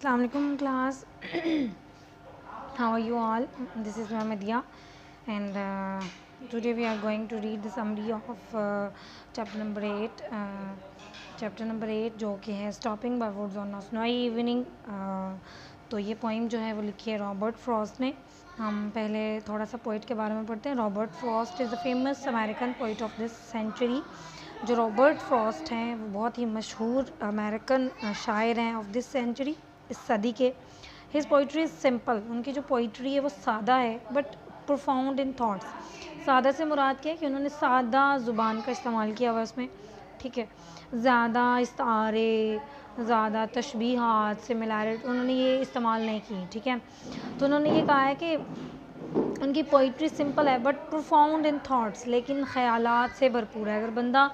Assalamualaikum class. How are you all? This is Mohammedia, and today we are going to read the summary of chapter number 8. Chapter number 8 जो कि है stopping by woods on a snowy evening. तो ये poem जो है वो लिखी है रॉबर्ट फ्रॉस्ट ने। हम पहले थोड़ा सा पोइट के बारे में पढ़ते हैं। Robert Frost is the famous American poet of this century. जो रॉबर्ट फ्रॉस्ट हैं वो बहुत ही मशहूर अमेरिकन शायर हैं ऑफ दिस सेंचुरी, इस सदी के। His poetry is simple. उनकी जो पोइट्री है वो सादा है बट प्रोफाउंड इन थाट्स। सादा से मुराद क्या है कि उन्होंने सादा ज़ुबान का इस्तेमाल किया हुआ उसमें, ठीक है। ज़्यादा इस्तारे, ज़्यादा तशबीहात सिमिलैरिटी उन्होंने ये इस्तेमाल नहीं की, ठीक है। तो उन्होंने ये कहा है कि उनकी पोइट्री सिंपल है बट प्रोफाउंड इन थाट्स, लेकिन ख़यालात से भरपूर है। अगर बंदा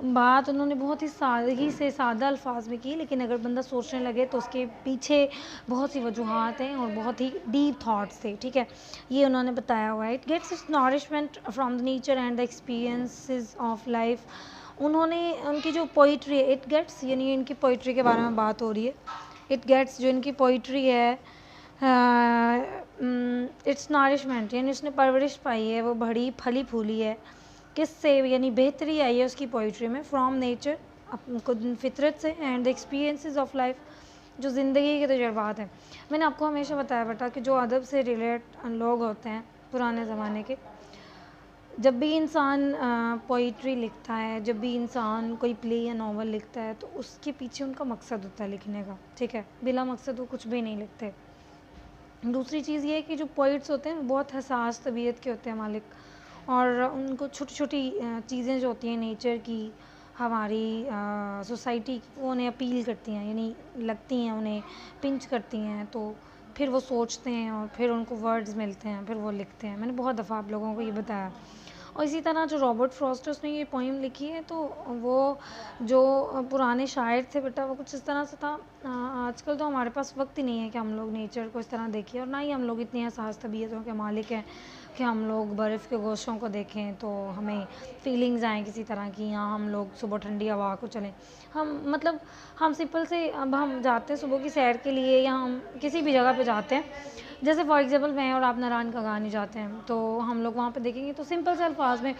बात उन्होंने बहुत ही सादगी से सादा अल्फाज में की, लेकिन अगर बंदा सोचने लगे तो उसके पीछे बहुत सी वजूहात हैं और बहुत ही डीप थाट्स थे, ठीक है। ये उन्होंने बताया हुआ है। It gets its nourishment from the nature and the experiences of life. उन्होंने उनकी जो पोइट्री है, इट गेट्स यानी इनकी पोइट्री के बारे में बात हो रही है। इट गेट्स जो इनकी पोइट्री है, इट्स नॉरिशमेंट यानी उसने परवरिश पाई है, वो बड़ी फली फूली है। किससे यानी बेहतरी आई है उसकी पोइट्री में, फ्रॉम नेचर खुद फितरत से, and the experiences of life जो ज़िंदगी के तजुर्बात हैं। मैंने आपको हमेशा बताया बेटा कि जो अदब से रिलेट लोग होते हैं पुराने ज़माने के, जब भी इंसान पोइट्री लिखता है, जब भी इंसान कोई प्ले या नावल लिखता है, तो उसके पीछे उनका मकसद होता है लिखने का, ठीक है। बिला मकसद वो कुछ भी नहीं लिखते। दूसरी चीज़ ये है कि जो पोइट्स होते हैं वो बहुत हसास तबीयत के होते हैं मालिक, और उनको छोटी छोटी चीज़ें जो होती हैं नेचर की, हमारी सोसाइटी की, वो उन्हें अपील करती हैं, यानी लगती हैं, उन्हें पिंच करती हैं। तो फिर वो सोचते हैं और फिर उनको वर्ड्स मिलते हैं, फिर वो लिखते हैं। मैंने बहुत दफ़ा आप लोगों को ये बताया। और इसी तरह जो रॉबर्ट फ्रॉस्ट उसने ये पोइम लिखी है, तो वो जो पुराने शायर थे बेटा, वो कुछ इस तरह से था। आजकल तो हमारे पास वक्त ही नहीं है कि हम लोग नेचर को इस तरह देखें, और ना ही हम लोग इतनी हसास तबीयतों के मालिक हैं कि हम लोग बर्फ़ के गोशों को देखें तो हमें फीलिंग्स आएँ किसी तरह की, या हम लोग सुबह ठंडी हवा को चलें। हम सिंपल से अब हम जाते हैं सुबह की सैर के लिए, या हम किसी भी जगह पे जाते हैं, जैसे फॉर एग्ज़ाम्पल मैं और आप नारायण का गाने जाते हैं, तो हम लोग वहाँ पे देखेंगे तो सिंपल से अल्फाज में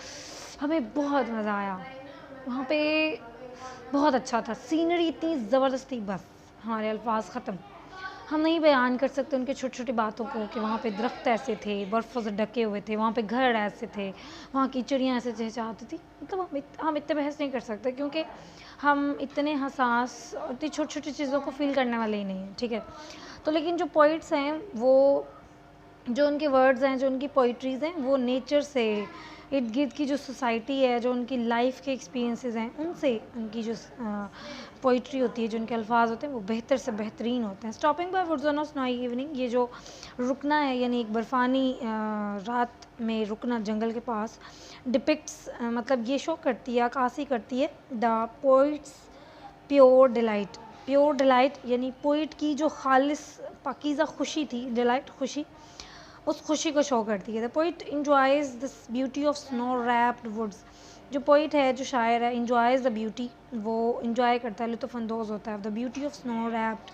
हमें बहुत मज़ा आया, वहाँ पे बहुत अच्छा था, सीनरी इतनी ज़बरदस्त थी, बस हमारे अल्फाज ख़त्म। हम नहीं बयान कर सकते उनके छोटी छोटी बातों को, कि वहाँ पे दरख्त ऐसे थे, बर्फ़ों से ढके हुए थे, वहाँ पे घर ऐसे थे, वहाँ की चिड़ियाँ ऐसे चहचहाती थी। मतलब हम इतने बहस नहीं कर सकते, क्योंकि हम इतने हसास और इतनी छोटी छोटी चीज़ों को फ़ील करने वाले ही नहीं हैं, ठीक है। तो लेकिन जो पोइट्स हैं, वो जो उनके वर्ड्स हैं, जो उनकी पोइट्रीज़ हैं, वो नेचर से, इर्द गिर्द की जो सोसाइटी है, जो उनकी लाइफ के एक्सपीरियंसेस हैं, उनसे उनकी जो पोइट्री होती है, जो उनके अल्फाज होते हैं, वो बेहतर से बेहतरीन होते हैं। Stopping by woods on a snowy evening, ये जो रुकना है यानी एक बर्फ़ानी रात में रुकना जंगल के पास, डिपिक्ट्स मतलब ये शो करती है, अक्कासी करती है the poets pure delight. Pure delight यानी पोइट की जो खालिस पाकीज़ा खुशी थी, डिलाइट खुशी, उस खुशी को शो करती है। The poet enjoys this beauty of snow wrapped woods. जो पोइट है, जो शायर है, इंजॉयज़ द ब्यूटी, वो इंजॉय करता है, लुत्फ़अंदोज़ होता है the beauty of snow wrapped,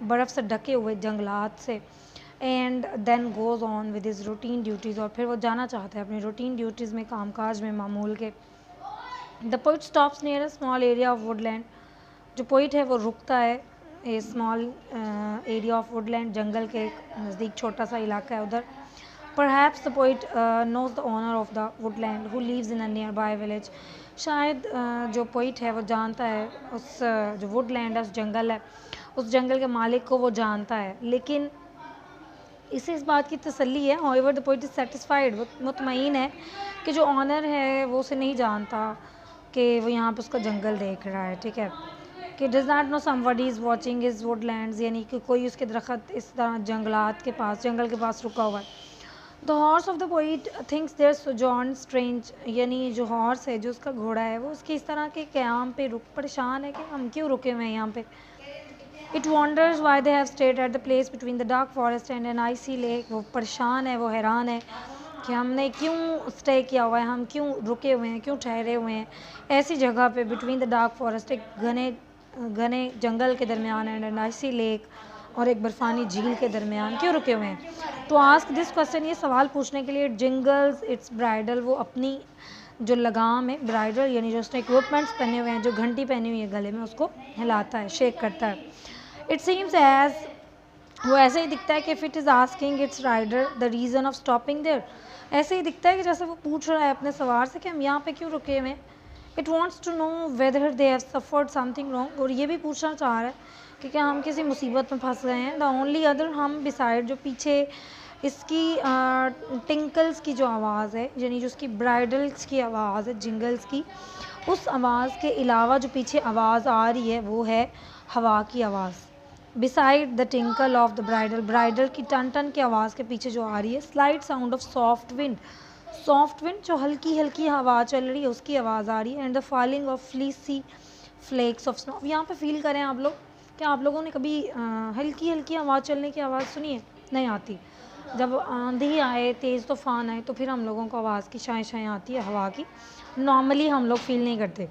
बर्फ़ से ढके हुए जंगलात से। And then goes on with his routine duties, और फिर वो जाना चाहता है अपनी रूटीन ड्यूटीज़ में, कामकाज में मामूल के। The poet stops near a small area of woodland. जो पोइट है वो रुकता है a small area of woodland, जंगल के नज़दीक छोटा सा इलाका है उधर। Perhaps the poet knows the owner of the woodland who lives in a nearby village. शायद जो पोइट है वो जानता है उस जो वुडलैंड है, उस जंगल है, उस जंगल के मालिक को वो जानता है, लेकिन इसे इस बात की तसल्ली है, however the poet is satisfied, वो मुतमईन है कि जो ऑनर है वो उसे नहीं जानता कि वो यहाँ पे उसका जंगल देख रहा है, ठीक है। कि does not know somebody is watching his Woodlands, यानी कि कोई उसके दरख्त इस तरह जंगलात के पास, जंगल के पास रुका हुआ है। The horse of the poet thinks their sojourn strange, यानी जो हॉर्स है, जो उसका घोड़ा है, वो उसके इस तरह के क़याम पे परेशान है कि हम क्यों रुके हुए हैं यहाँ पे। It wonders why they have stayed at the place between the dark forest and an icy lake. वो परेशान है, वो हैरान है कि हमने क्यों स्टे किया हुआ है, हम क्यों रुके हुए हैं, क्यों ठहरे हुए हैं ऐसी जगह पे, बिटवीन द डार्क फॉरेस्ट, एक घने घने जंगल के दरमियान, एंड एन आइसी लेक, और एक बर्फ़ानी झील के दरमियान क्यों रुके हुए हैं? टू आस्क दिस क्वेश्चन, ये सवाल पूछने के लिए, जिंगल्स इट्स ब्राइडल, वो अपनी जो लगाम है, ब्राइडल यानी जो उसने इक्विपमेंट्स पहने हुए हैं, जो घंटी पहनी हुई है गले में, उसको हिलाता है, शेक करता है। इट सीम्स एज, वो ऐसे ही दिखता है कि it is asking its rider the reason of stopping there, ऐसे ही दिखता है कि जैसे वो पूछ रहा है अपने सवार से कि हम यहाँ पे क्यों रुके हुए हैं। It wants to know whether they have suffered something wrong, और ये भी पूछना चाह रहा है कि क्या हम किसी मुसीबत में फंस गए हैं। द ओनली अदर, हम बिसाइड, जो पीछे इसकी टिंकल्स की जो आवाज़ है, यानी जो उसकी ब्राइडल्स की आवाज़ है, जिंगल्स की, उस आवाज़ के अलावा जो पीछे आवाज़ आ रही है वो है हवा की आवाज़। Beside the tinkle of the bridal, bridal की टन टन की आवाज़ के पीछे जो आ रही है, slight sound of soft wind, soft wind जो हल्की हल्की हवा चल रही है उसकी आवाज़ आ रही है। And the falling of fleecy flakes of snow. यहाँ पे फील करें आप लोग, क्या आप लोगों ने कभी हल्की हल्की हवा चलने की आवाज़ सुनी है? नहीं आती। जब आंधी आए, तेज़ तूफान आए, तो फिर हम लोगों को आवाज़ की शाएँ शाएँ आती है हवा की, नॉर्मली हम लोग फील नहीं करते।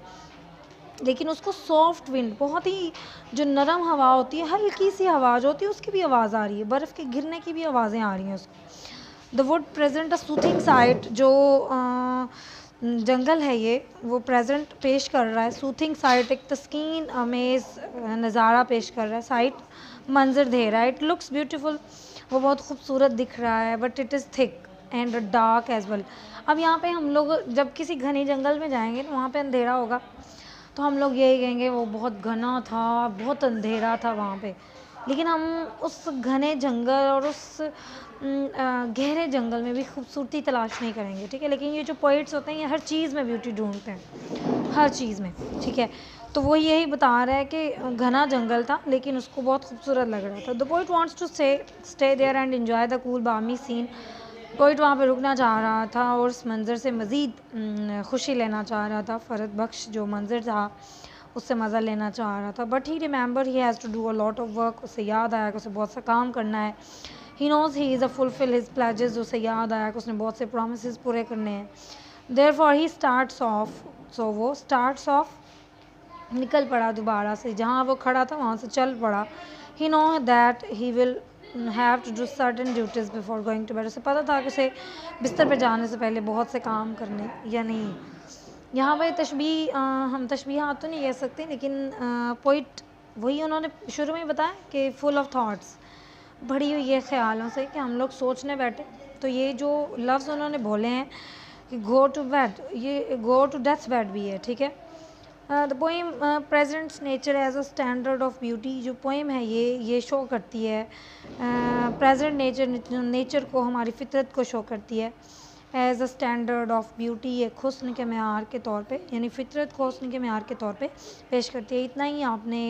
लेकिन उसको सॉफ्ट विंड, बहुत ही जो नरम हवा होती है, हल्की सी हवा जो होती है, उसकी भी आवाज़ आ रही है, बर्फ़ के गिरने की भी आवाज़ें आ रही हैं उसको। The wood present a soothing site, जो जंगल है ये, वो प्रेजेंट पेश कर रहा है, सूथिंग साइट, एक तस्कीन अमेज़ नज़ारा पेश कर रहा है, साइट मंजर दे रहा है। इट लुक्स ब्यूटीफुल, वो बहुत खूबसूरत दिख रहा है, but it is thick and dark as well. अब यहाँ पे हम लोग जब किसी घने जंगल में जाएंगे तो वहाँ पे अंधेरा होगा, तो हम लोग यही कहेंगे वो बहुत घना था, बहुत अंधेरा था वहाँ पे। लेकिन हम उस घने जंगल और उस गहरे जंगल में भी खूबसूरती तलाश नहीं करेंगे, ठीक है। लेकिन ये जो पोइट्स होते हैं, ये हर चीज़ में ब्यूटी ढूंढते हैं, हर चीज़ में, ठीक है। तो वो यही बता रहा है कि घना जंगल था लेकिन उसको बहुत खूबसूरत लग रहा था। The poet wants to stay there and enjoy the cool balmy scene. Poet वहाँ पे रुकना चाह रहा था और उस मंज़र से मज़ीद खुशी लेना चाह रहा था, फ़रद बख्श जो मंज़र था उससे मज़ा लेना चाह रहा था। But he remember he has to do a lot of work, उसे याद आया कि उसे बहुत सा काम करना है। He knows he is a fulfil his pledges, उसे याद आया कि उसने बहुत से प्रोमिसेस पूरे करने हैं। देयरफॉर ही स्टार्ट्स ऑफ, सो वो स्टार्ट्स ऑफ, निकल पड़ा दोबारा से, जहाँ वो खड़ा था वहाँ से चल पड़ा। He know that he will have to do certain duties before going to bed, उसे पता था कि उसे बिस्तर पे जाने से पहले बहुत से काम करने, या नहीं। यहाँ पे तशबीह, हम तशबीहात तो नहीं कह सकते, लेकिन पोइट वही उन्होंने शुरू में बताया कि फुल ऑफ थाट्स, भरी हुई है ख्यालों से, कि हम लोग सोचने बैठे। तो ये जो लफ्ज़ उन्होंने बोले हैं कि गो टू बेड, ये गो टू डेथ बेड भी है, ठीक है। The poem presents nature as a standard of beauty, जो पोइम है ये शो करती है प्रेजेंट नेचर को, हमारी फितरत को शो करती है as a standard of beauty, एक हुस्न के मेयार के तौर पे, यानी फितरत को हुस्न के मेयार के तौर पे पेश करती है। इतना ही आपने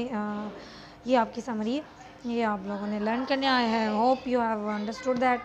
ये आपकी समरी है, ये आप लोगों ने लर्न करने आया है। Hope you have understood that.